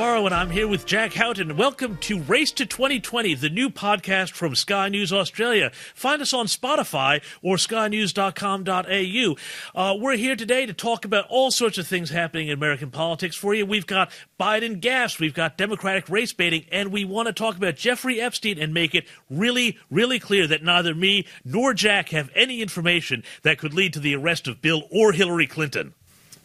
Morrow, and I'm here with Jack Houghton. Welcome to Race to 2020, the new podcast from Sky News Australia. Find us on Spotify or skynews.com.au. We're here today to talk about all sorts of things happening in American politics for you. We've got Biden gas, we've got Democratic race baiting, and we want to talk about Jeffrey Epstein and make it really, really clear that neither me nor Jack have any information that could lead to the arrest of Bill or Hillary Clinton.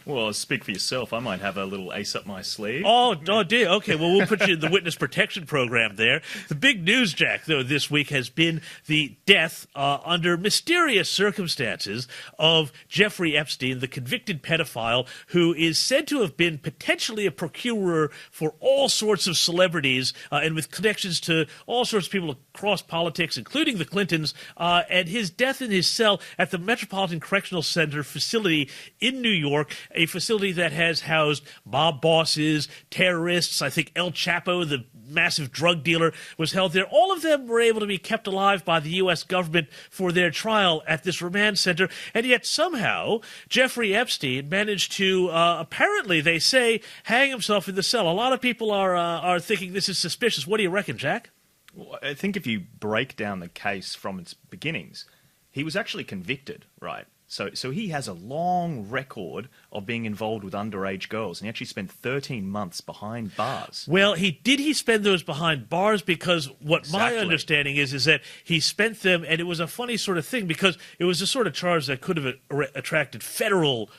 Well, speak for yourself. I might have a little ace up my sleeve. Oh dear. Okay, well, we'll put you in the witness protection program there. The big news, Jack, though, this week has been the death, under mysterious circumstances, of Jeffrey Epstein, the convicted pedophile who is said to have been potentially a procurer for all sorts of celebrities and with connections to all sorts of people across politics, including the Clintons, and his death in his cell at the Metropolitan Correctional Center facility in New York, a facility that has housed mob bosses, terrorists. I think El Chapo, the massive drug dealer, was held there. All of them were able to be kept alive by the U.S. government for their trial at this remand center. And yet somehow Jeffrey Epstein managed to, apparently, they say, hang himself in the cell. A lot of people are thinking this is suspicious. What do you reckon, Jack? Well, I think if you break down the case from its beginnings, he was actually convicted, right? So he has a long record of being involved with underage girls, and he actually spent 13 months behind bars. Well, he spend those behind bars? Because what my understanding is that he spent them, and it was a funny sort of thing because it was a sort of charge that could have attracted federal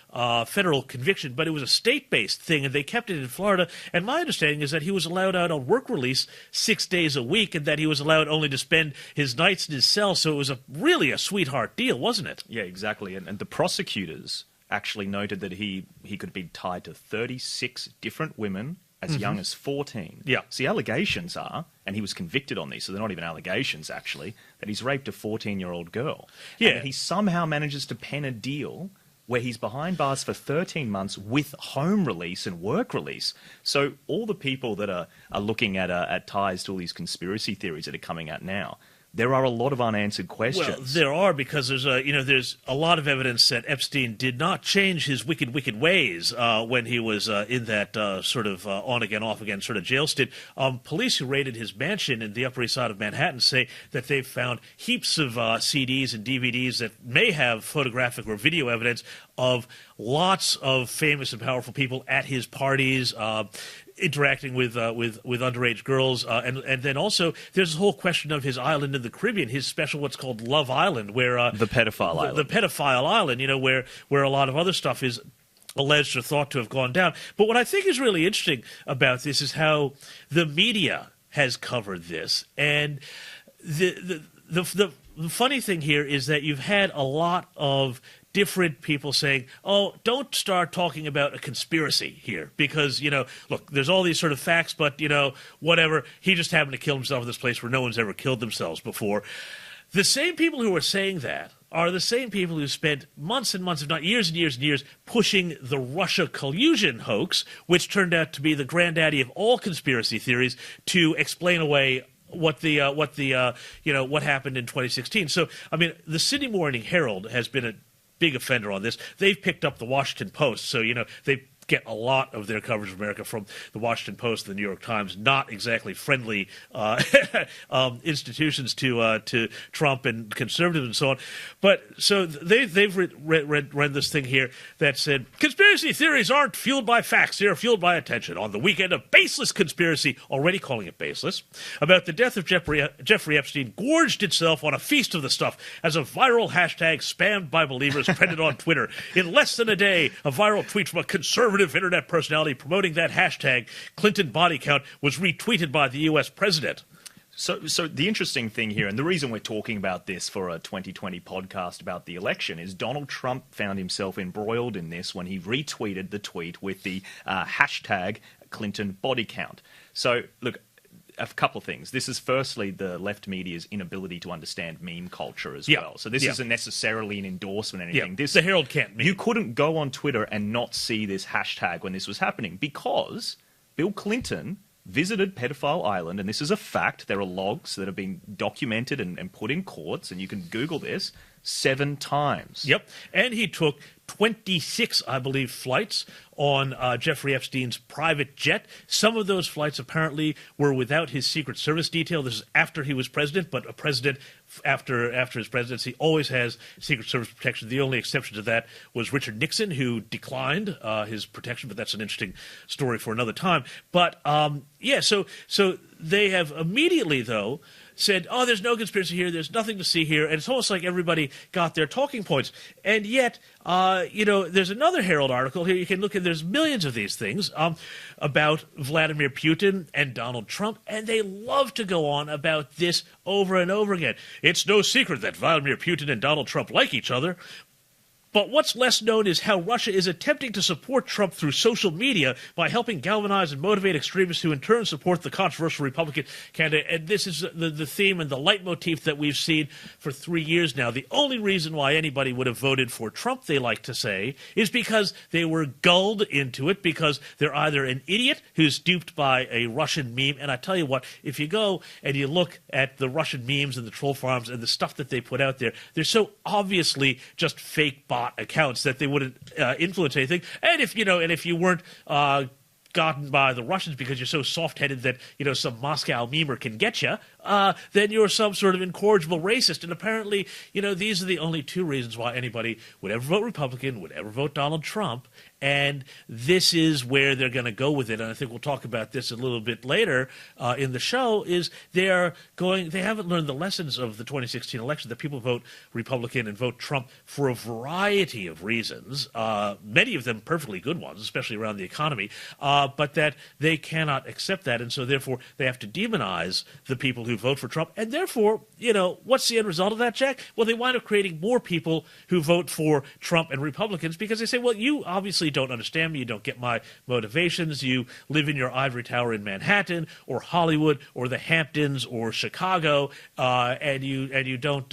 conviction, but it was a state-based thing, and they kept it in Florida. And my understanding is that he was allowed out on work release 6 days a week, and that he was allowed only to spend his nights in his cell. So it was really a sweetheart deal, wasn't it? Yeah, exactly. And the prosecutors actually noted that he could be tied to 36 different women as young as 14. Yeah. So the allegations are, and he was convicted on these, so they're not even allegations actually, that he's raped a 14-year-old girl. Yeah. And he somehow manages to pen a deal where he's behind bars for 13 months with home release and work release. So all the people that are looking at ties to all these conspiracy theories that are coming out now, there are a lot of unanswered questions. Well, there are, because there's a lot of evidence that Epstein did not change his wicked ways when he was in that sort of on again, off again sort of jail stint. Police who raided his mansion in the Upper East Side of Manhattan say that they've found heaps of CDs and DVDs that may have photographic or video evidence of lots of famous and powerful people at his parties, interacting with underage girls, and then also there's a whole question of his island in the Caribbean, his special what's called Love Island, where the pedophile island, the pedophile island, where a lot of other stuff is alleged or thought to have gone down. But what I think is really interesting about this is how the media has covered this, and the funny thing here is that you've had a lot of different people saying, oh, don't start talking about a conspiracy here because, look, there's all these sort of facts, but, whatever, he just happened to kill himself in this place where no one's ever killed themselves before. The same people who are saying that are the same people who spent months and months, if not years and years and years, pushing the Russia collusion hoax, which turned out to be the granddaddy of all conspiracy theories, to explain away what happened in 2016. So, I mean, the Sydney Morning Herald has been a big offender on this. They've picked up the Washington Post, so they get a lot of their coverage of America from the Washington Post and the New York Times, not exactly friendly institutions to Trump and conservatives and so on. But so they've read this thing here that said, conspiracy theories aren't fueled by facts, they're fueled by attention. On the weekend, a baseless conspiracy, already calling it baseless, about the death of Jeffrey Epstein gorged itself on a feast of the stuff as a viral hashtag spammed by believers trended on Twitter. In less than a day, a viral tweet from a conservative internet personality promoting that hashtag, Clinton body count, was retweeted by the U.S. president. So the interesting thing here, and the reason we're talking about this for a 2020 podcast about the election, is Donald Trump found himself embroiled in this when he retweeted the tweet with the hashtag Clinton body count. So, look, a couple of things. This is firstly the left media's inability to understand meme culture as well. So this isn't necessarily an endorsement or anything. The Herald can't meme. You couldn't go on Twitter and not see this hashtag when this was happening because Bill Clinton visited Pedophile Island, and this is a fact. There are logs that have been documented and put in courts, and you can Google this, 7 times. Yep. And he took 26, I believe, flights on Jeffrey Epstein's private jet. Some of those flights apparently were without his Secret Service detail. This is after he was president, but a president after his presidency always has Secret Service protection. The only exception to that was Richard Nixon, who declined his protection, but that's an interesting story for another time. But so they have immediately, though, said, oh, there's no conspiracy here, there's nothing to see here, and it's almost like everybody got their talking points. And yet, there's another Herald article here, you can look at, there's millions of these things, about Vladimir Putin and Donald Trump, and they love to go on about this over and over again. It's no secret that Vladimir Putin and Donald Trump like each other. But what's less known is how Russia is attempting to support Trump through social media by helping galvanize and motivate extremists who in turn support the controversial Republican candidate. And this is the theme and the leitmotif that we've seen for 3 years now. The only reason why anybody would have voted for Trump, they like to say, is because they were gulled into it, because they're either an idiot who's duped by a Russian meme. And I tell you what, if you go and you look at the Russian memes and the troll farms and the stuff that they put out there, they're so obviously just fake bot accounts that they wouldn't influence anything. And if you weren't gotten by the Russians because you're so soft-headed that some Moscow memer can get you, then you're some sort of incorrigible racist. And apparently, these are the only two reasons why anybody would ever vote Republican, would ever vote Donald Trump. And this is where they're going to go with it. And I think we'll talk about this a little bit later in the show, is they haven't learned the lessons of the 2016 election, that people vote Republican and vote Trump for a variety of reasons, many of them perfectly good ones, especially around the economy, but that they cannot accept that. And so therefore they have to demonize the people who vote for Trump. And therefore, what's the end result of that, Jack? Well, they wind up creating more people who vote for Trump and Republicans because they say, well, you obviously don't understand me, you don't get my motivations, you live in your ivory tower in Manhattan or Hollywood or the Hamptons or Chicago, and you don't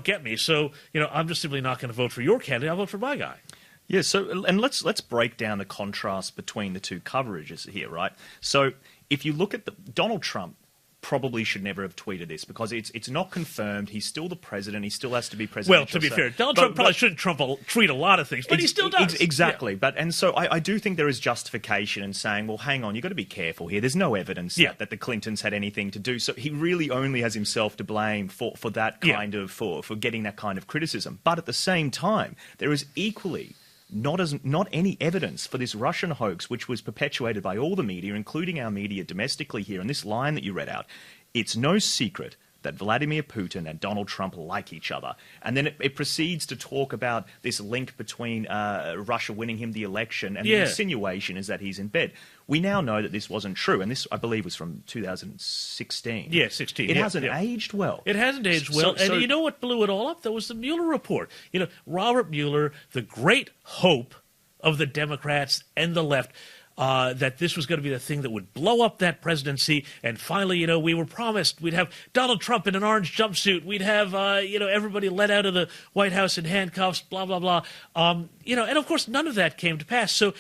get me. So I'm just simply not going to vote for your candidate. I'll vote for my guy. Yeah. So and let's break down the contrast between the two coverages here, right? So if you look at Donald Trump probably should never have tweeted this because it's not confirmed. He's still the president. He still has to be president. Well, to be fair, Donald Trump probably shouldn't tweet a lot of things, but he still does. Exactly. Yeah. And so I do think there is justification in saying, well, hang on, you've got to be careful here. There's no evidence that the Clintons had anything to do. So he really only has himself to blame for that kind of, for getting that kind of criticism. But at the same time, there is equally not any evidence for this Russian hoax, which was perpetuated by all the media, including our media domestically here. And this line that you read out, it's no secret that Vladimir Putin and Donald Trump like each other. And then it proceeds to talk about this link between Russia winning him the election, and the insinuation is that he's in bed. We now know that this wasn't true, and this, I believe, was from 2016. Yeah, 16. It hasn't aged well. It hasn't aged well. And you know what blew it all up? That was the Mueller report. Robert Mueller, the great hope of the Democrats and the left, that this was going to be the thing that would blow up that presidency. And finally, we were promised we'd have Donald Trump in an orange jumpsuit. We'd have, everybody let out of the White House in handcuffs, blah, blah, blah. And of course, none of that came to pass. So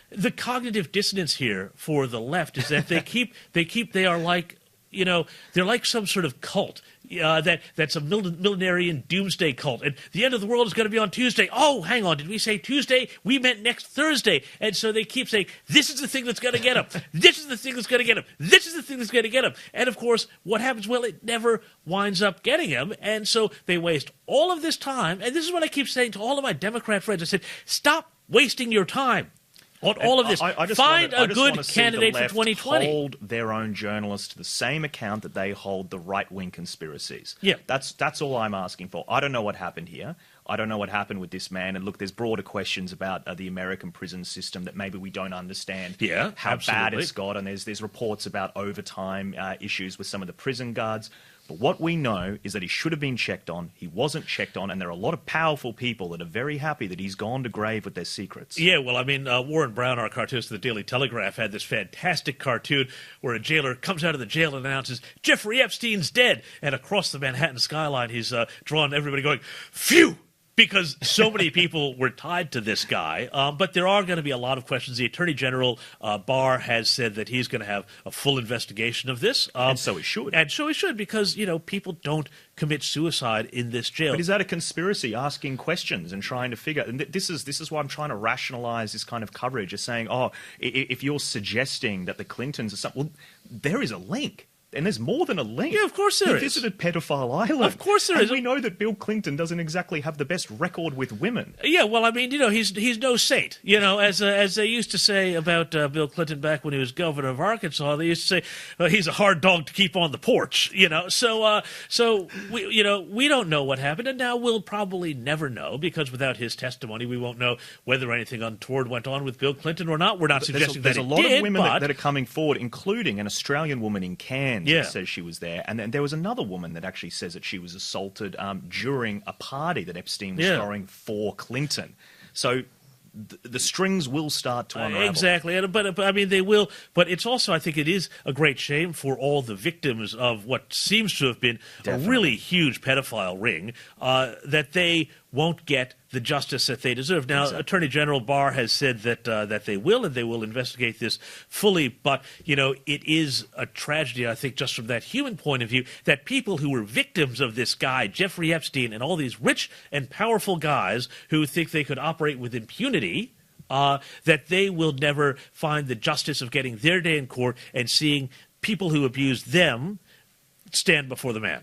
the cognitive dissonance here for the left is that they are like, they're like some sort of cult. That's a millenarian doomsday cult. And the end of the world is going to be on Tuesday. Oh, hang on. Did we say Tuesday? We meant next Thursday. And so they keep saying, this is the thing that's going to get him. This is the thing that's going to get him. This is the thing that's going to get him. And, of course, what happens? Well, it never winds up getting him. And so they waste all of this time. And this is what I keep saying to all of my Democrat friends. I said, stop wasting your time on all of this. Find a good candidate for 2020. Hold their own journalists to the same account that they hold the right-wing conspiracies. Yeah. That's all I'm asking for. I don't know what happened here. I don't know what happened with this man. And look, there's broader questions about the American prison system that maybe we don't understand. Yeah, how absolutely. bad it's got. And there's reports about overtime issues with some of the prison guards. But what we know is that he should have been checked on. He wasn't checked on, and there are a lot of powerful people that are very happy that he's gone to grave with their secrets. Yeah, well, I mean, Warren Brown, our cartoonist of the Daily Telegraph, had this fantastic cartoon where a jailer comes out of the jail and announces, Jeffrey Epstein's dead. And across the Manhattan skyline, he's drawn everybody going, phew! Because so many people were tied to this guy. But there are going to be a lot of questions. The Attorney General, Barr, has said that he's going to have a full investigation of this. And so he should. And so he should, because, people don't commit suicide in this jail. But is that a conspiracy, asking questions and trying to figure? And this is why I'm trying to rationalize this kind of coverage, is saying, oh, if you're suggesting that the Clintons are something, well, there is a link. And there's more than a link. Yeah, of course there is. He visited Pedophile Island. Of course there and is. we know that Bill Clinton doesn't exactly have the best record with women. Yeah, well, I mean, he's no saint. As they used to say about Bill Clinton back when he was governor of Arkansas, they used to say he's a hard dog to keep on the porch. So we don't know what happened, and now we'll probably never know, because without his testimony, we won't know whether anything untoward went on with Bill Clinton or not. We're not suggesting there's that a lot did, of women but... that are coming forward, including an Australian woman in Cairns that says she was there, and then there was another woman that actually says that she was assaulted during a party that Epstein was throwing for Clinton. So the strings will start to unravel. Exactly, but I mean, they will. But it's also, I think, it is a great shame for all the victims of what seems to have been a really huge pedophile ring, that they won't get the justice that they deserve. Now, Attorney General Barr has said that they will, and they will investigate this fully. But it is a tragedy, I think, just from that human point of view, that people who were victims of this guy, Jeffrey Epstein, and all these rich and powerful guys who think they could operate with impunity, that they will never find the justice of getting their day in court and seeing people who abused them stand before the man.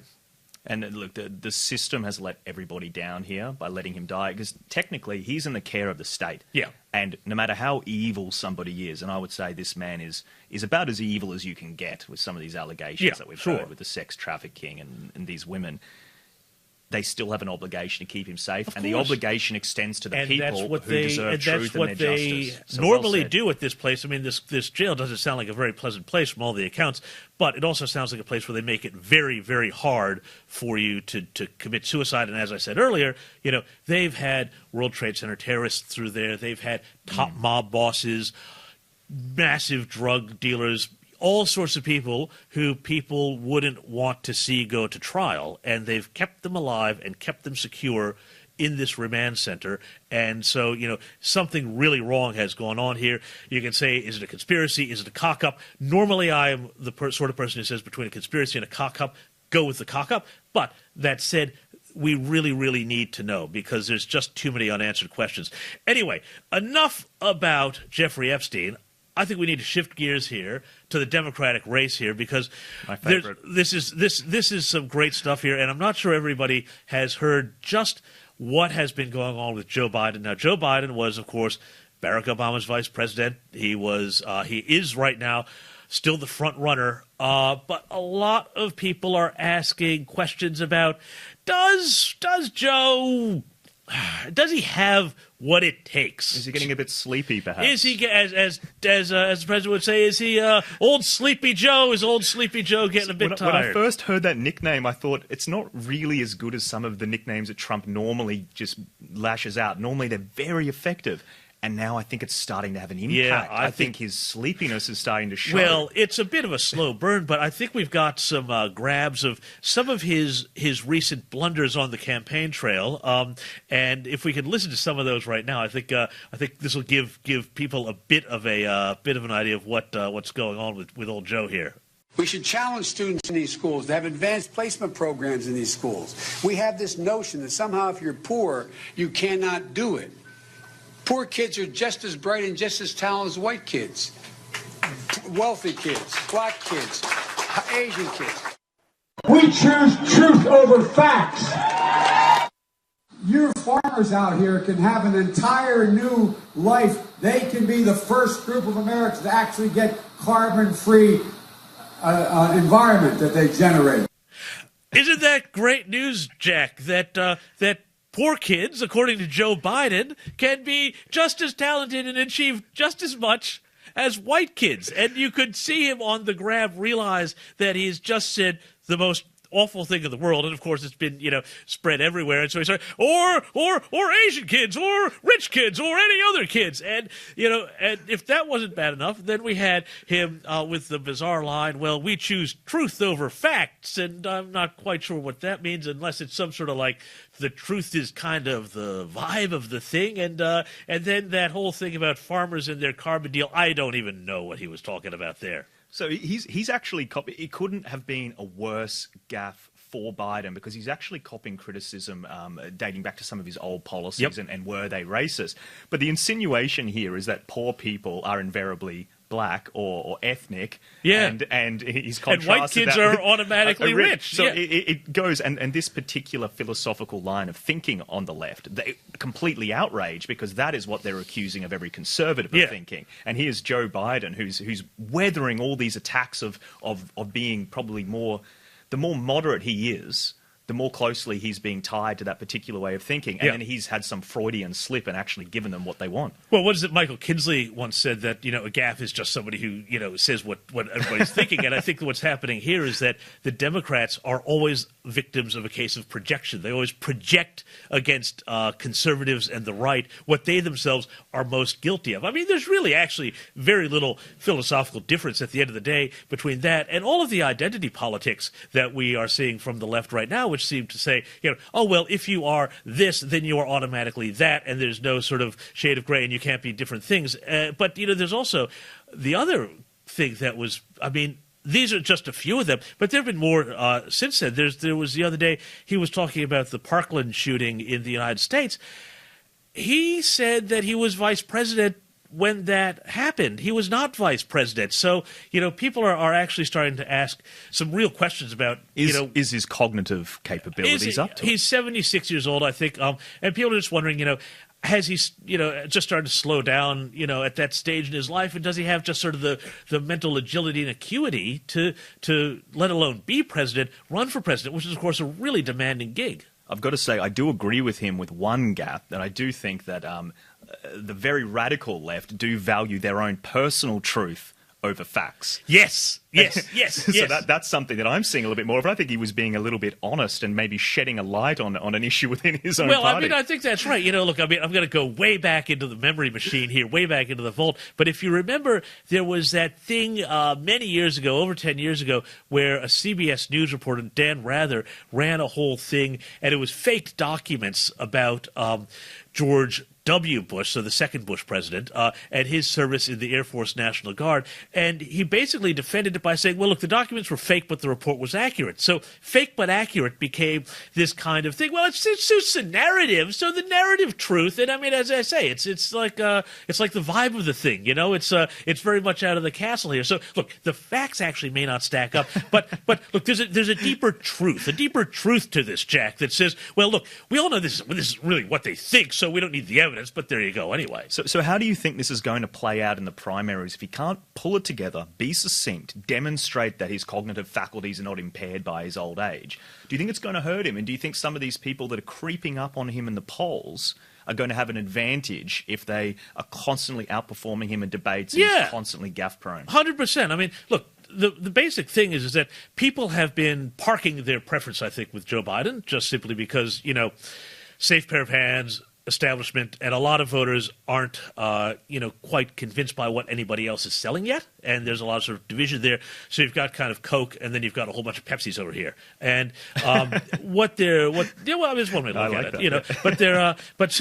And look, the system has let everybody down here by letting him die, because technically he's in the care of the state. Yeah. And no matter how evil somebody is, and I would say this man is about as evil as you can get with some of these allegations that we've heard with the sex trafficking and these women, they still have an obligation to keep him safe, and the obligation extends to the people who deserve truth and their justice. That's what they normally do at this place. I mean, this jail doesn't sound like a very pleasant place from all the accounts, but it also sounds like a place where they make it very, very hard for you to commit suicide. And as I said earlier, they've had World Trade Center terrorists through there. They've had top mob bosses, massive drug dealers, all sorts of people who people wouldn't want to see go to trial, and they've kept them alive and kept them secure in this remand center. And so, something really wrong has gone on here. You can say, is it a conspiracy? Is it a cock-up? Normally, I am the sort of person who says between a conspiracy and a cock-up, go with the cock-up. But that said, we really, really need to know, because there's just too many unanswered questions. Anyway, enough about Jeffrey Epstein. I think we need to shift gears here to the Democratic race here, because this is some great stuff here, and I'm not sure everybody has heard just what has been going on with Joe Biden. Now, Joe Biden was, of course, Barack Obama's vice president. He is right now still the front runner, but a lot of people are asking questions about, does Joe... does he have what it takes? Is he getting a bit sleepy, perhaps? Is he, as the president would say, is he old Sleepy Joe? Is old Sleepy Joe getting a bit tired? When I first heard that nickname, I thought it's not really as good as some of the nicknames that Trump normally just lashes out. Normally, they're very effective. And now I think it's starting to have an impact. Yeah, I think his sleepiness is starting to show. Well, it's a bit of a slow burn, but I think we've got some grabs of some of his recent blunders on the campaign trail. And if we could listen to some of those right now, I think this will give people a bit of an idea of what's going on with old Joe here. We should challenge students in these schools to have advanced placement programs in these schools. We have this notion that somehow if you're poor, you cannot do it. Poor kids are just as bright and just as talented as white kids, wealthy kids, black kids, Asian kids. We choose truth over facts. Your farmers out here can have an entire new life. They can be the first group of Americans to actually get carbon-free environment that they generate. Isn't that great news, Jack, that poor kids, according to Joe Biden, can be just as talented and achieve just as much as white kids? And you could see him on the grab realize that he's just said the most awful thing in the world, and of course it's been spread everywhere. And so he started, or Asian kids, or rich kids, or any other kids, and and if that wasn't bad enough, then we had him with the bizarre line, "Well, we choose truth over facts," and I'm not quite sure what that means, unless it's some sort of like the truth is kind of the vibe of the thing, and then that whole thing about farmers and their carbon deal. I don't even know what he was talking about there. So he's actually it couldn't have been a worse gaffe for Biden because he's actually copying criticism dating back to some of his old policies and were they racist. But the insinuation here is that poor people are invariably black or ethnic, and he's contrasted and white kids that are automatically rich. So it goes, and this particular philosophical line of thinking on the left, they completely outraged because that is what they're accusing of every conservative of thinking. And here's Joe Biden, who's weathering all these attacks of being probably the more moderate he is, the more closely he's being tied to that particular way of thinking. And then he's had some Freudian slip and actually given them what they want. Well, what is it? Michael Kinsley once said that, a gaffe is just somebody who, says what everybody's thinking. And I think what's happening here is that the Democrats are always victims of a case of projection. They always project against conservatives and the right what they themselves are most guilty of. I mean, there's really actually very little philosophical difference at the end of the day between that and all of the identity politics that we are seeing from the left right now, which seem to say, oh, well, if you are this, then you are automatically that, and there's no sort of shade of gray, and you can't be different things. But, there's also the other thing that was, these are just a few of them, but there have been more since then. There was the other day, he was talking about the Parkland shooting in the United States. He said that he was vice president when that happened. He was not vice president. So, people are actually starting to ask some real questions about, Is his cognitive capabilities up to it? He's 76 years old, I think, and people are just wondering, has he, just started to slow down, at that stage in his life, and does he have just sort of the mental agility and acuity to let alone be president, run for president, which is, of course, a really demanding gig? I've got to say, I do agree with him with one gap, and I do think that the very radical left do value their own personal truth over facts. Yes. So that's something that I'm seeing a little bit more of. I think he was being a little bit honest and maybe shedding a light on an issue within his own party. I think that's right. Look, I'm going to go way back into the memory machine here, way back into the vault. But if you remember, there was that thing many years ago, over 10 years ago, where a CBS News reporter, Dan Rather, ran a whole thing, and it was faked documents about George W. Bush, so the second Bush president, and his service in the Air Force National Guard. And he basically defended it by saying, well, look, the documents were fake, but the report was accurate. So fake but accurate became this kind of thing. Well, it's just a narrative, so the narrative truth, and as I say, it's like the vibe of the thing, it's very much out of the castle here. So look, the facts actually may not stack up, but look, there's a deeper truth to this, Jack, that says, well, look, we all know this is really what they think, so we don't need the evidence. But there you go anyway. So how do you think this is going to play out in the primaries if he can't pull it together, be succinct, demonstrate that his cognitive faculties are not impaired by his old age? Do you think it's going to hurt him? And do you think some of these people that are creeping up on him in the polls are going to have an advantage if they are constantly outperforming him in debates and he's constantly gaffe-prone? 100%. Look, the basic thing is that people have been parking their preference, I think, with Joe Biden, just simply because, safe pair of hands, establishment, and a lot of voters aren't, quite convinced by what anybody else is selling yet, and there's a lot of sort of division there. So you've got kind of Coke, and then you've got a whole bunch of Pepsis over here. And there's one way to look at it, but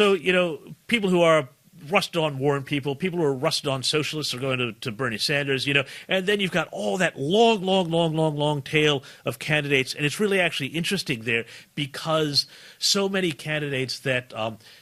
people who are rusted on Warren people who are rusted on socialists are going to Bernie Sanders, and then you've got all that long tail of candidates, and it's really actually interesting there because so many candidates that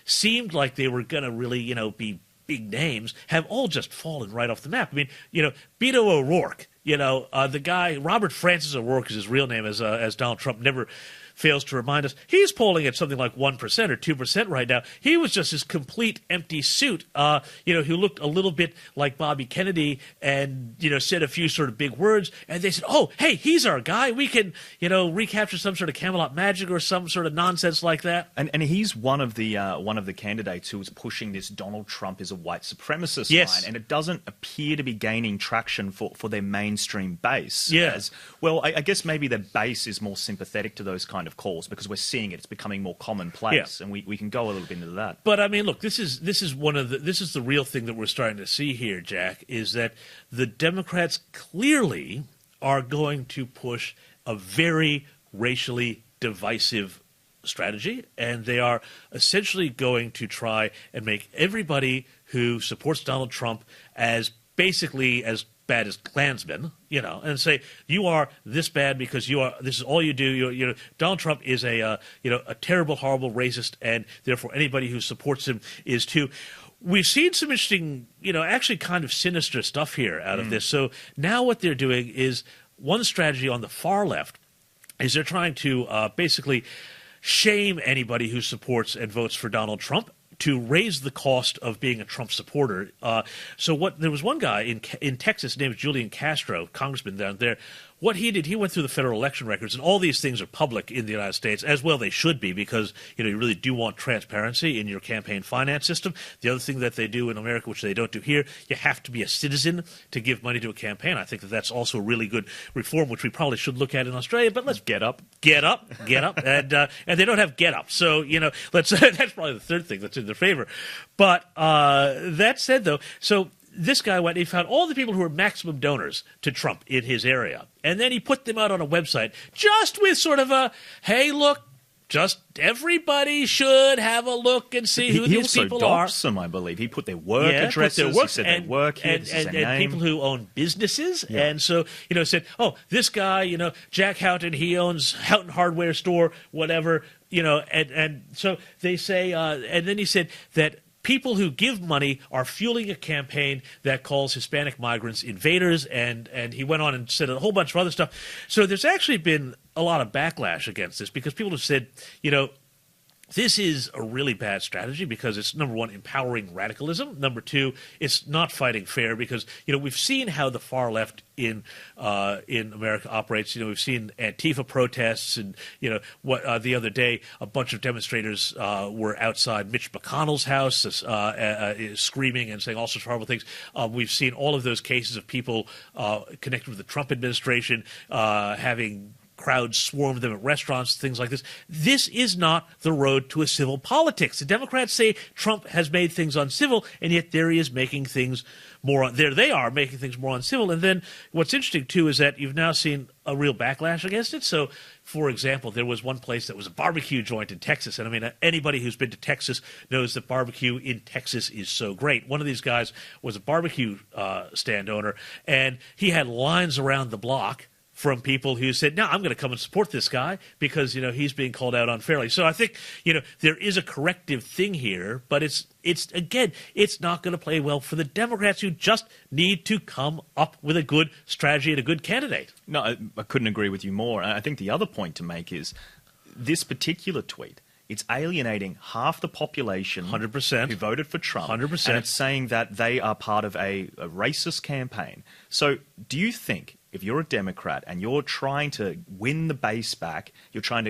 seemed like they were going to really, be big names have all just fallen right off the map. Beto O'Rourke, the guy, Robert Francis O'Rourke is his real name, as Donald Trump never fails to remind us. He's polling at something like 1% or 2% right now. He was just this complete empty suit, who looked a little bit like Bobby Kennedy and, said a few sort of big words. And they said, oh, hey, he's our guy. We can, recapture some sort of Camelot magic or some sort of nonsense like that. And he's one of the candidates who is pushing this Donald Trump is a white supremacist line. And it doesn't appear to be gaining traction for their mainstream base. Yes. Well, I guess maybe their base is more sympathetic to those kind of calls because we're seeing it's becoming more commonplace, and we can go a little bit into that. But look, this is the real thing that we're starting to see here, Jack, is that the Democrats clearly are going to push a very racially divisive strategy, and they are essentially going to try and make everybody who supports Donald Trump as basically as bad as Klansmen, and say you are this bad because this is all you do. Donald Trump is a terrible, horrible racist, and therefore anybody who supports him is too. We've seen some interesting, actually kind of sinister stuff here out of this. So now what they're doing is one strategy on the far left is they're trying to basically shame anybody who supports and votes for Donald Trump to raise the cost of being a Trump supporter. There was one guy in Texas, his name is Julian Castro, congressman down there. What he did, he went through the federal election records, and all these things are public in the United States, as well they should be, because you really do want transparency in your campaign finance system. The other thing that they do in America, which they don't do here, you have to be a citizen to give money to a campaign. I think that's also a really good reform, which we probably should look at in Australia. But let's get up, and they don't have get up. So let's that's probably the third thing that's in their favor. But that said, though, so. This guy went, he found all the people who were maximum donors to Trump in his area. And then he put them out on a website just with sort of a, hey, look, just everybody should have a look and see who these people are. He also them, I believe. He put their work addresses, he said their work here, and people who own businesses. Yeah. And so, said, oh, this guy, Jack Houghton, he owns Houghton Hardware Store, whatever, and so they say, and then he said that people who give money are fueling a campaign that calls Hispanic migrants invaders, and he went on and said a whole bunch of other stuff. So there's actually been a lot of backlash against this because people have said, this is a really bad strategy because it's, number one, empowering radicalism. Number two, it's not fighting fair because, we've seen how the far left in America operates. We've seen Antifa protests and, what the other day, a bunch of demonstrators were outside Mitch McConnell's house screaming and saying all sorts of horrible things. We've seen all of those cases of people connected with the Trump administration having crowds swarm them at restaurants, things like this. This is not the road to a civil politics. The Democrats say Trump has made things uncivil, and yet there he is making things more. There they are making things more uncivil. And then what's interesting too is that you've now seen a real backlash against it. So, for example, there was one place that was a barbecue joint in Texas, and I mean anybody who's been to Texas knows that barbecue in Texas is so great. One of these guys was a barbecue stand owner, and he had lines around the block from people who said, no, I'm going to come and support this guy because, he's being called out unfairly. So I think, there is a corrective thing here, but it's not going to play well for the Democrats who just need to come up with a good strategy and a good candidate. No, I couldn't agree with you more. I think the other point to make is this particular tweet, it's alienating half the population 100% who voted for Trump. 100%. And it's saying that they are part of a racist campaign. So do you think if you're a Democrat and you're trying to win the base back, you're trying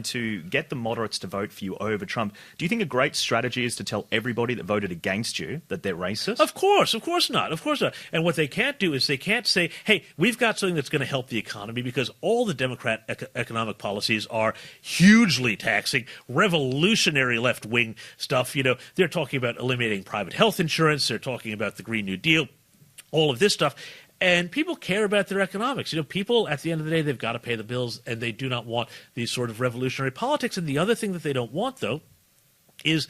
to get the moderates to vote for you over Trump, do you think a great strategy is to tell everybody that voted against you that they're racist? Of course not. And what they can't do is they can't say, hey, we've got something that's going to help the economy, because all the Democrat economic policies are hugely taxing, revolutionary left-wing stuff. They're talking about eliminating private health insurance. They're talking about the Green New Deal, all of this stuff. And people care about their economics. People, at the end of the day, they've got to pay the bills, and they do not want these sort of revolutionary politics. And the other thing that they don't want, though, is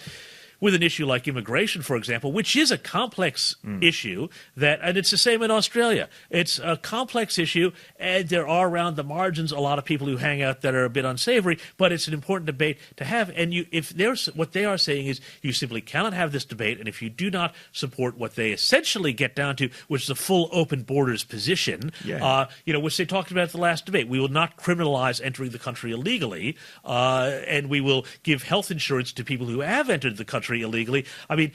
with an issue like immigration, for example, which is a complex issue, and it's the same in Australia. It's a complex issue, and there are around the margins a lot of people who hang out that are a bit unsavory, but it's an important debate to have. And what they are saying is you simply cannot have this debate, and if you do not support what they essentially get down to, which is a full open borders position, which they talked about at the last debate. We will not criminalize entering the country illegally, and we will give health insurance to people who have entered the country illegally. I mean,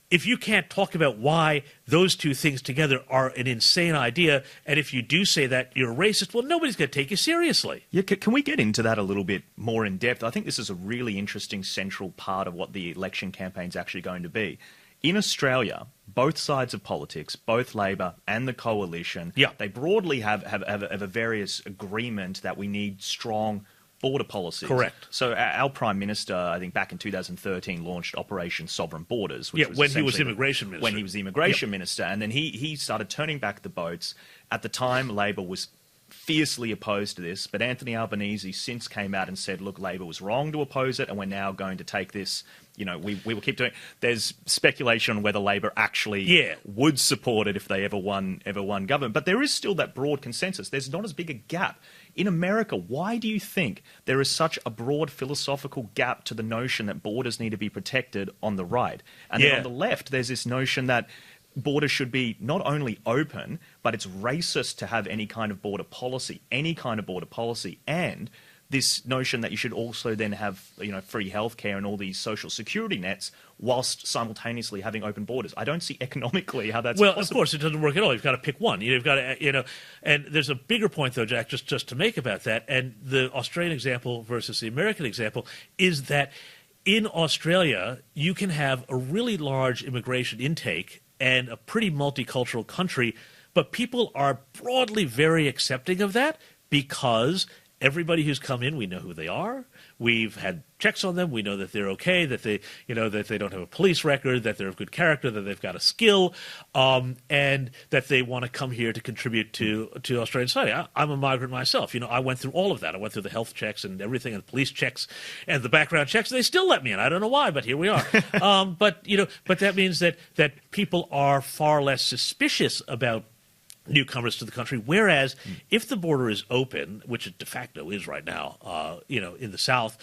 if you can't talk about why those two things together are an insane idea, and if you do say that you're a racist, well, nobody's going to take you seriously. Yeah, can we get into that a little bit more in depth? I think this is a really interesting central part of what the election campaign is actually going to be. In Australia, both sides of politics, both Labor and the coalition, they broadly have a various agreement that we need strong border policies. Correct. So our Prime Minister, I think back in 2013, launched Operation Sovereign Borders. Which was when he was Immigration Minister. When he was the Immigration Minister. And then he started turning back the boats. At the time, Labor was fiercely opposed to this, but Anthony Albanese since came out and said, look, Labor was wrong to oppose it, and we're now going to take this, we will keep doing it. There's speculation on whether Labor actually would support it if they ever won government. But there is still that broad consensus. There's not as big a gap. In America, why do you think there is such a broad philosophical gap to the notion that borders need to be protected on the right? And then on the left, there's this notion that borders should be not only open, but it's racist to have any kind of border policy, and this notion that you should also then have free healthcare and all these social security nets whilst simultaneously having open borders. I don't see economically how that's possible. Of course, it doesn't work at all. You've got to pick one. You've got to, and there's a bigger point, though, Jack, just to make about that, and the Australian example versus the American example is that in Australia, you can have a really large immigration intake and a pretty multicultural country, but people are broadly very accepting of that because everybody who's come in, we know who they are. We've had checks on them. We know that they're okay, that they don't have a police record, that they're of good character, that they've got a skill, and that they want to come here to contribute to Australian society. I'm a migrant myself. I went through all of that. I went through the health checks and everything, and the police checks and the background checks. And they still let me in. I don't know why, but here we are. But that means that people are far less suspicious about newcomers to the country, whereas if the border is open, which it de facto is right now, in the South,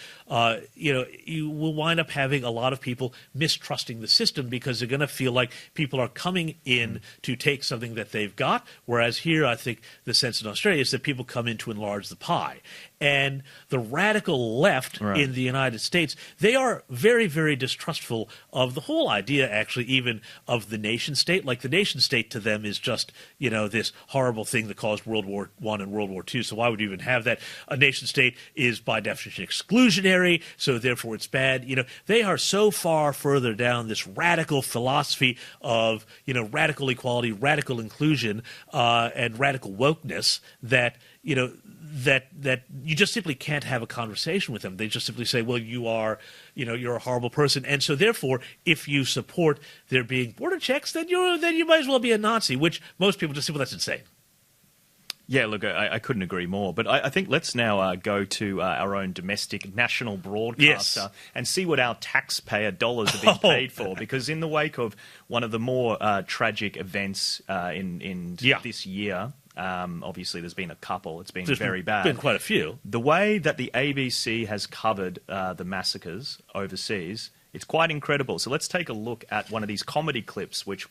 you will wind up having a lot of people mistrusting the system because they're going to feel like people are coming in to take something that they've got, whereas here I think the sense in Australia is that people come in to enlarge the pie. And the radical left in the United States, they are very, very distrustful of the whole idea, actually, even of the nation state. Like the nation state to them is just, this horrible thing that caused World War I and World War II. So why would you even have that? A nation state is by definition exclusionary, so therefore it's bad. They are so far further down this radical philosophy of, radical equality, radical inclusion, and radical wokeness that, that you just simply can't have a conversation with them. They just simply say, well, you're a horrible person. And so therefore, if you support there being border checks, then you might as well be a Nazi, which most people just say, well, that's insane. Yeah, look, I couldn't agree more. But I think let's now go to our own domestic national broadcaster and see what our taxpayer dollars are being paid for. Because in the wake of one of the more tragic events in this year, obviously there's been a couple. It's been very bad. Been quite a few. The way that the ABC has covered the massacres overseas, it's quite incredible. So let's take a look at one of these comedy clips which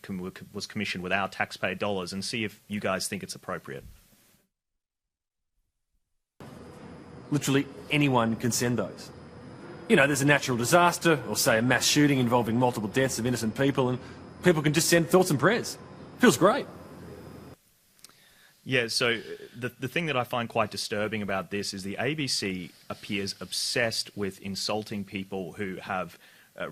was commissioned with our taxpayer dollars and see if you guys think it's appropriate. Literally anyone can send those. There's a natural disaster or, say, a mass shooting involving multiple deaths of innocent people, and people can just send thoughts and prayers. Feels great. Yeah, so the thing that I find quite disturbing about this is the ABC appears obsessed with insulting people who have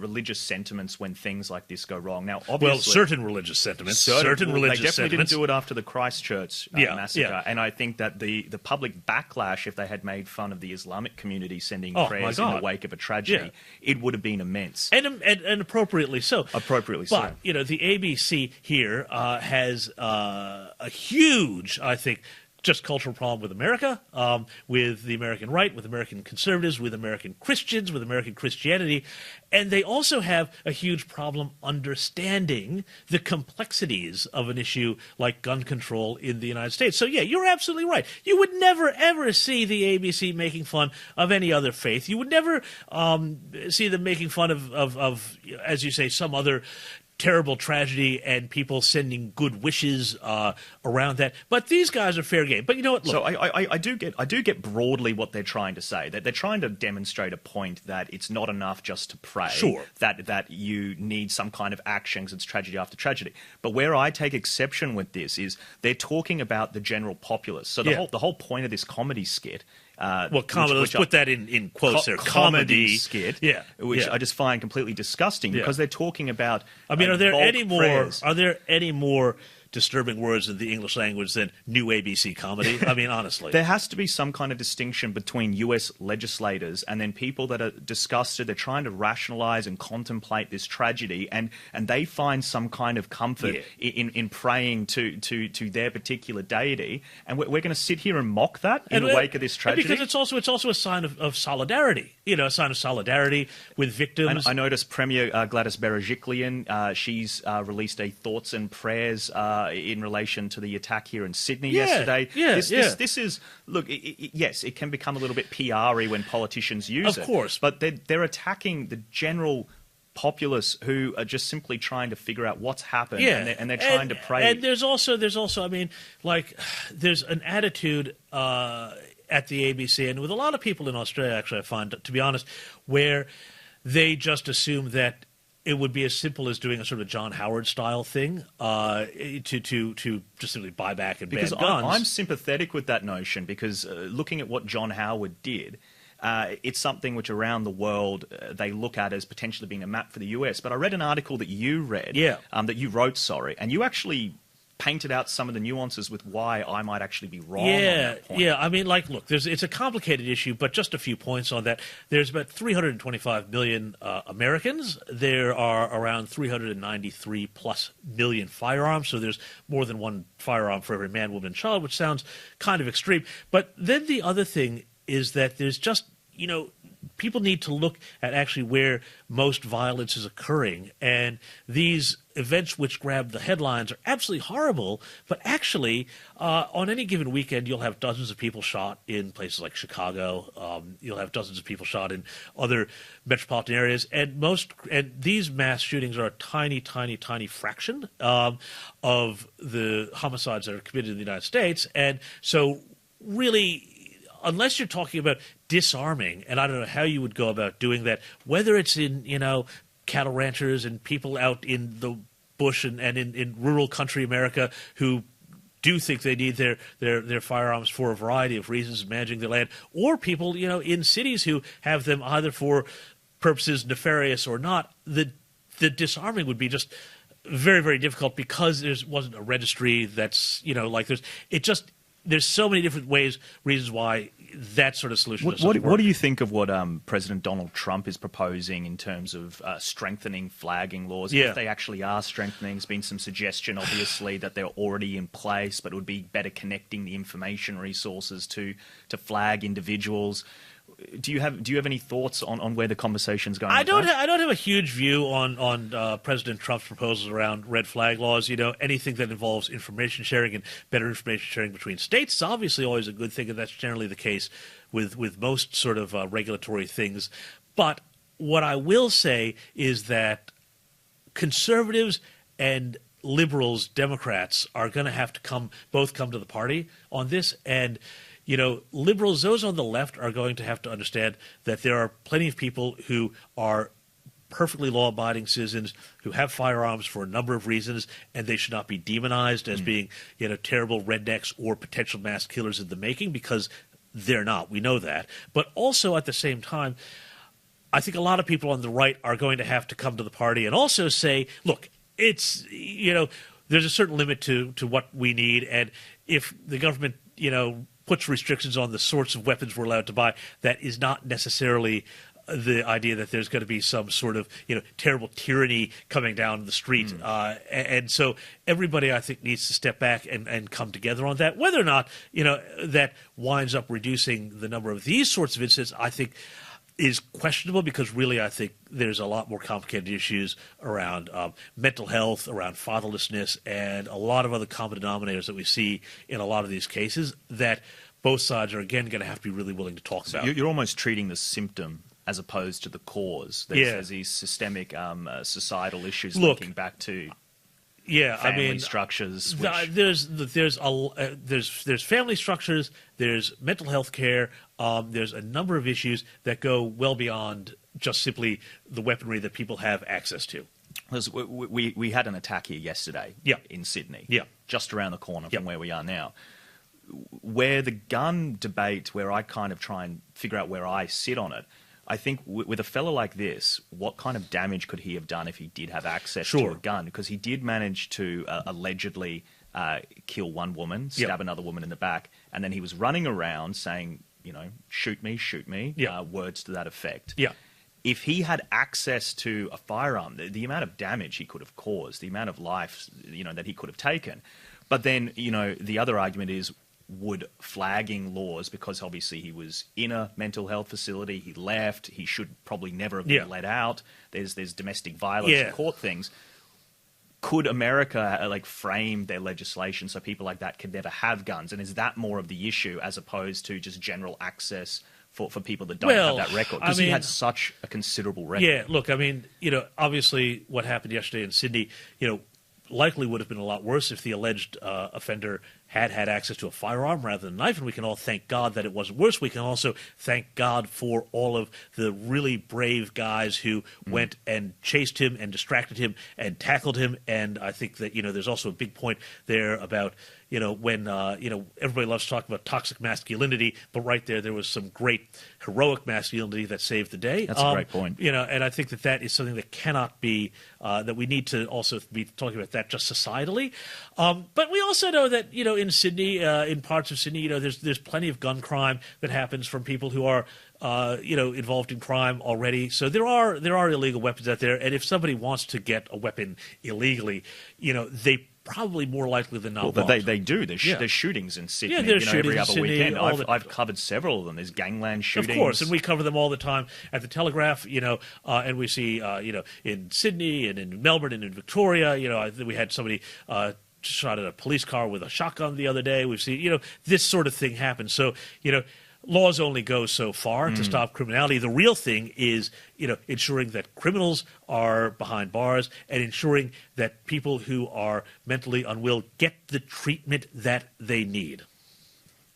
religious sentiments when things like this go wrong. Now, obviously, certain religious sentiments. They definitely didn't do it after the Christchurch massacre. Yeah. And I think that the public backlash, if they had made fun of the Islamic community sending prayers in the wake of a tragedy, it would have been immense. And appropriately so. Appropriately so. But, the ABC here has a huge, I think, just cultural problem with America, with the American right, with American conservatives, with American Christians, with American Christianity. And they also have a huge problem understanding the complexities of an issue like gun control in the United States. So, yeah, you're absolutely right. You would never, ever see the ABC making fun of any other faith. You would never see them making fun of, as you say, some other terrible tragedy and people sending good wishes around that. But these guys are fair game. But you know what? Look, so I do get broadly what they're trying to say. That they're trying to demonstrate a point that it's not enough just to pray. Sure. That you need some kind of action because it's tragedy after tragedy. But where I take exception with this is they're talking about the general populace. So the whole point of this comedy skit. Let's put that in quotes there. Comedy skit, which I just find completely disgusting because they're talking about. I mean, are there any more disturbing words in the English language than new ABC comedy. I mean, honestly. There has to be some kind of distinction between US legislators and then people that are disgusted. They're trying to rationalize and contemplate this tragedy, and they find some kind of comfort in praying to their particular deity. And we're going to sit here and mock that in the wake of this tragedy? Because it's also a sign of solidarity, a sign of solidarity with victims. I noticed Premier Gladys Berejiklian, she's released a thoughts and prayers in relation to the attack here in Sydney yesterday. This is, look, yes, it can become a little bit PR-y when politicians use it. Of course. But they're attacking the general populace who are just simply trying to figure out what's happened, and they're trying to pray. And there's also, I mean, like, there's an attitude at the ABC, and with a lot of people in Australia, actually, I find, to be honest, where they just assume that it would be as simple as doing a sort of John Howard style thing to just simply buy back and ban guns. I'm sympathetic with that notion, because looking at what John Howard did, it's something which around the world they look at as potentially being a map for the US. But I read an article that you read, that you wrote, and you actually painted out some of the nuances with why I might actually be wrong on that point. Yeah, I mean, like, look, it's a complicated issue, but just a few points on that. There's about 325 million Americans. There are around 393 plus million firearms, so there's more than one firearm for every man, woman, and child, which sounds kind of extreme. But then the other thing is that there's just, people need to look at actually where most violence is occurring. And these events which grab the headlines are absolutely horrible, but actually, on any given weekend, you'll have dozens of people shot in places like Chicago. You'll have dozens of people shot in other metropolitan areas. And these mass shootings are a tiny, tiny, tiny fraction of the homicides that are committed in the United States. And so really, unless you're talking about disarming, and I don't know how you would go about doing that, whether it's in, cattle ranchers and people out in the bush and in rural country America who do think they need their firearms for a variety of reasons, managing their land, or people, in cities who have them either for purposes nefarious or not, the disarming would be just very, very difficult because there wasn't a registry that's, there's so many different reasons why that sort of solution doesn't work. What do you think of what President Donald Trump is proposing in terms of strengthening flagging laws? Yeah. If they actually are strengthening, there's been some suggestion, obviously, that they're already in place, but it would be better connecting the information resources to flag individuals. Do you have any thoughts on where the conversation's going? I don't have a huge view on President Trump's proposals around red flag laws. Anything that involves information sharing and better information sharing between states is obviously always a good thing, and that's generally the case with most sort of regulatory things. But what I will say is that conservatives and liberals, Democrats, are going to have to both come to the party on this. And liberals, those on the left, are going to have to understand that there are plenty of people who are perfectly law-abiding citizens who have firearms for a number of reasons, and they should not be demonized as being, terrible rednecks or potential mass killers in the making, because they're not. We know that. But also at the same time, I think a lot of people on the right are going to have to come to the party and also say, look, it's, there's a certain limit to what we need, and if the government, puts restrictions on the sorts of weapons we're allowed to buy, that is not necessarily the idea that there's going to be some sort of terrible tyranny coming down the street. And so everybody, I think, needs to step back and come together on that. Whether or not that winds up reducing the number of these sorts of incidents, I think, is questionable, because really I think there's a lot more complicated issues around mental health, around fatherlessness, and a lot of other common denominators that we see in a lot of these cases that both sides are, again, going to have to be really willing to talk about. You're almost treating the symptom as opposed to the cause. There's these systemic societal issues linking back to family structures. There's family structures. There's mental health care. There's a number of issues that go well beyond just simply the weaponry that people have access to. We had an attack here yesterday in Sydney, just around the corner from where we are now. Where the gun debate, where I kind of try and figure out where I sit on it, I think with a fellow like this, what kind of damage could he have done if he did have access to a gun? Because he did manage to allegedly kill one woman, stab another woman in the back, and then he was running around saying, shoot me, words to that effect. Yeah. If he had access to a firearm, the amount of damage he could have caused, the amount of life, that he could have taken. But then, the other argument is, would flagging laws, because obviously he was in a mental health facility, he left, he should probably never have been let out, there's domestic violence and court things. Could America frame their legislation so people like that could never have guns? And is that more of the issue as opposed to just general access for people that don't have that record? Because he had such a considerable record. Yeah, look, obviously what happened yesterday in Sydney, likely would have been a lot worse if the alleged offender had access to a firearm rather than a knife, and we can all thank God that it wasn't worse. We can also thank God for all of the really brave guys who went and chased him and distracted him and tackled him, and I think that, there's also a big point there about when everybody loves to talk about toxic masculinity, but right there was some great heroic masculinity that saved the day. That's a great point. And I think that is something that cannot be, that we need to also be talking about that just societally. But we also know that, in Sydney, in parts of Sydney, there's plenty of gun crime that happens from people who are involved in crime already. So there are illegal weapons out there, and if somebody wants to get a weapon illegally, they probably more likely than not. Well, but they do. There's shootings in Sydney. There's shootings every other in Sydney, weekend. I've covered several of them. There's gangland shootings. Of course, and we cover them all the time at the Telegraph. And we see in Sydney and in Melbourne and in Victoria. We had somebody shot at a police car with a shotgun the other day. We've seen this sort of thing happen. So laws only go so far to stop criminality. The real thing is, ensuring that criminals are behind bars and ensuring that people who are mentally unwell get the treatment that they need.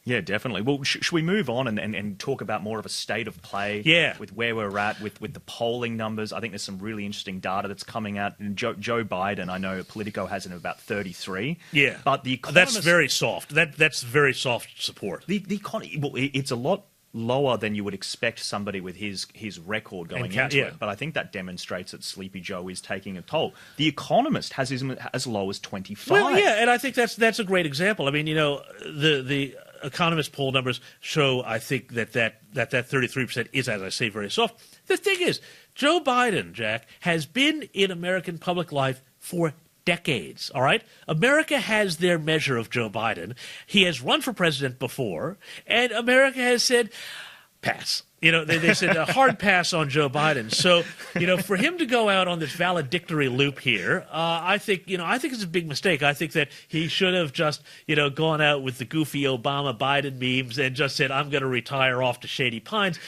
Yeah, definitely. Well, should we move on and talk about more of a state of play with where we're at with the polling numbers? I think there's some really interesting data that's coming out. And Joe Biden, I know Politico has him about 33. Yeah, but the Economist, that's very soft. That's very soft support. The economy, well, it's a lot lower than you would expect somebody with his record going into it. But I think that demonstrates that Sleepy Joe is taking a toll. The Economist has him as low as 25. Well, yeah, and I think that's a great example. The Economist poll numbers show, I think, that 33% is, as I say, very soft. The thing is, Joe Biden, Jack, has been in American public life for decades, all right? America has their measure of Joe Biden. He has run for president before, and America has said, pass. They said a hard pass on Joe Biden. So, for him to go out on this valedictory loop here, I think it's a big mistake. I think that he should have just, gone out with the goofy Obama-Biden memes and just said, I'm going to retire off to Shady Pines.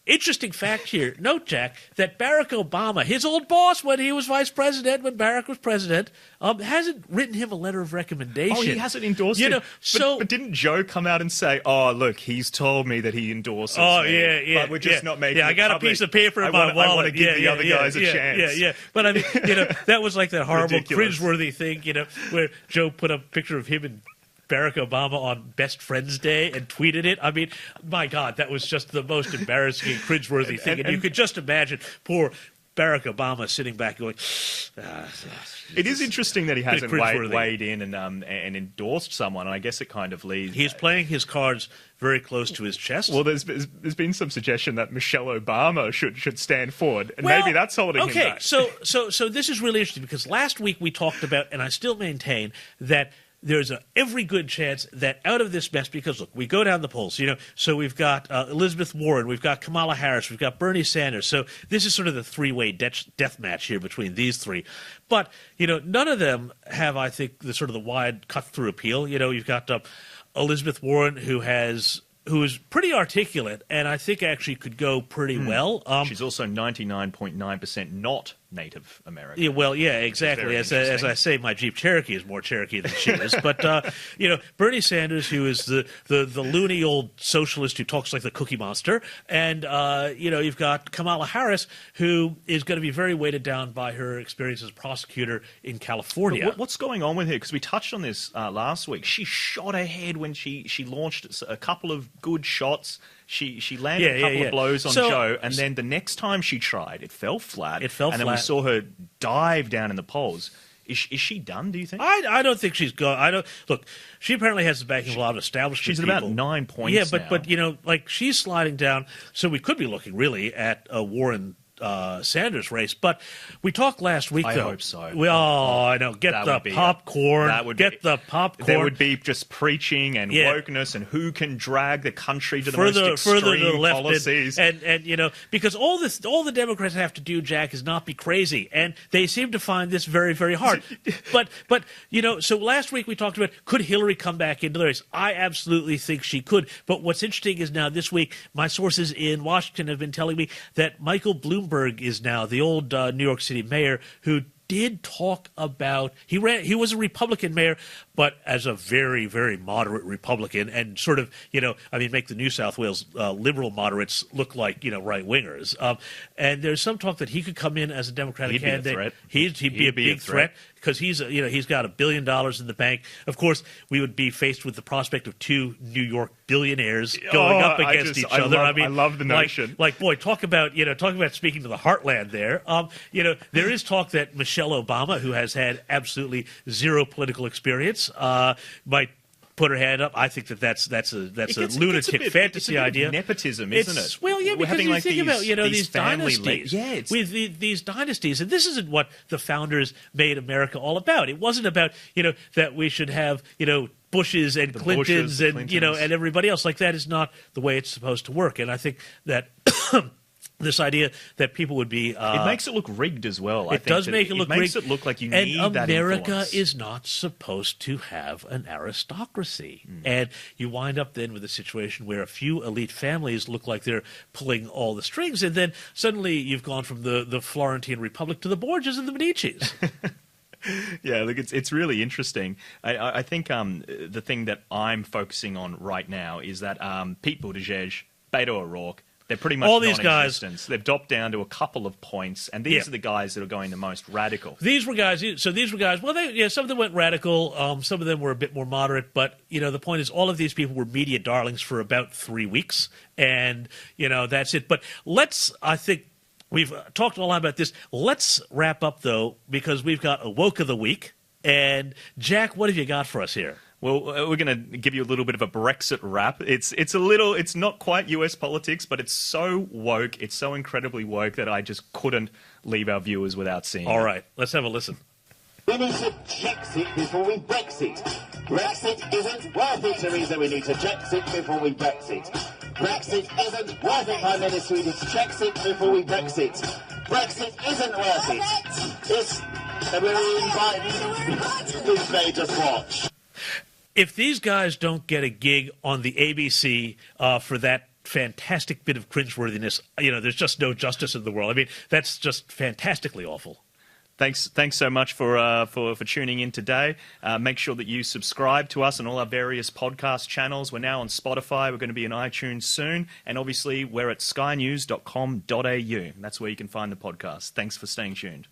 Interesting fact here. Note, Jack, that Barack Obama, his old boss when he was vice president, when Barack was president, hasn't written him a letter of recommendation. Oh, he hasn't endorsed him. But didn't Joe come out and say, oh, look, he's told me that he endorses me. Yeah. But we're just not making it I got public. a piece of paper in my wallet. I want to give the other guys a chance. Yeah. But, that was like that horrible, Ridiculous. cringeworthy thing, where Joe put a picture of him and Barack Obama on Best Friends Day and tweeted it. My God, that was just the most embarrassing and cringeworthy thing. And you could just imagine poor Barack Obama sitting back going, It is interesting that he hasn't weighed in and endorsed someone, and I guess it kind of leads... He's playing his cards very close to his chest. Well, there's been some suggestion that Michelle Obama should stand forward, and maybe that's holding him back. So this is really interesting, because last week we talked about, and I still maintain, that there's every good chance that out of this mess, because, look, we go down the polls, so we've got Elizabeth Warren, we've got Kamala Harris, we've got Bernie Sanders. So this is sort of the three-way death match here between these three. But, none of them have, I think, the sort of the wide cut-through appeal. You've got Elizabeth Warren, who is pretty articulate, and I think actually could go pretty well. She's also 99.9% not Native American. Yeah, well, yeah, exactly. As I say, my Jeep Cherokee is more Cherokee than she is. But Bernie Sanders, who is the loony old socialist who talks like the Cookie Monster, and you've got Kamala Harris, who is going to be very weighted down by her experience as a prosecutor in California. What's going on with her? Because we touched on this last week. She shot ahead when she launched a couple of good shots. She landed a couple of blows on Joe, and then the next time she tried, it fell flat. And then we saw her dive down in the polls. Is she done, do you think? I don't think she's gone. I don't look. She apparently has the backing of a lot of establishment. She's at people. about 9 points. Yeah, now. but like she's sliding down. So we could be looking really at a Warren Sanders race. But we talked last week, I though. hope so. I know. Get the popcorn. The popcorn. There would be just preaching and wokeness and who can drag the country to the most extreme to the left policies. And because all the Democrats have to do, Jack, is not be crazy, and they seem to find this very, very hard. but so last week we talked about, could Hillary come back into the race? I absolutely think she could. But what's interesting is now this week, my sources in Washington have been telling me that Michael Bloomberg is now the old New York City mayor who did talk about he was a Republican mayor, but as a very, very moderate Republican, and sort of make the New South Wales liberal moderates look like right wingers. And there's some talk that he could come in as a Democratic candidate. He'd be a big threat. Because he's got $1 billion in the bank. Of course, we would be faced with the prospect of two New York billionaires going up against each other. I love the notion. Boy, talk about speaking to the heartland there. There is talk that Michelle Obama, who has had absolutely zero political experience, might put her hand up. I think that's a lunatic fantasy idea. Nepotism, isn't it? Well, yeah, because you think about these dynasties. With these dynasties, and this isn't what the founders made America all about. It wasn't about that we should have Bushes and Clintons and and everybody else. Like, that is not the way it's supposed to work. And I think that. This idea that people would be... it makes it look rigged as well. It does make it look rigged. It makes it look like you need that America influence. is not supposed to have an aristocracy. And you wind up then with a situation where a few elite families look like they're pulling all the strings, and then suddenly you've gone from the Florentine Republic to the Borgias and the Medicis. Yeah, look, it's really interesting. I think the thing that I'm focusing on right now is that Pete Buttigieg, Beto O'Rourke, they're pretty much all these guys. They've dropped down to a couple of points, and these are the guys that are going the most radical. These were guys. Well, some of them went radical. Some of them were a bit more moderate. But the point is, all of these people were media darlings for about 3 weeks, and that's it. But I think we've talked a lot about this. Let's wrap up though, because we've got a woke of the week. And Jack, what have you got for us here? Well, we're going to give you a little bit of a Brexit wrap. It's not quite US politics, but it's so woke, it's so incredibly woke that I just couldn't leave our viewers without seeing it. All right, let's have a listen. We need to Brexit before we Brexit. Brexit isn't worth it, Theresa. We need to Brexit before we Brexit. Brexit isn't worth it, Prime Minister. We need to Brexit before we Brexit. Brexit isn't worth it. It's... And we're in Biden. Who's made us watch? If these guys don't get a gig on the ABC for that fantastic bit of cringeworthiness, there's just no justice in the world. I mean, that's just fantastically awful. Thanks so much for tuning in today. Make sure that you subscribe to us on all our various podcast channels. We're now on Spotify. We're going to be in iTunes soon. And obviously, we're at skynews.com.au. That's where you can find the podcast. Thanks for staying tuned.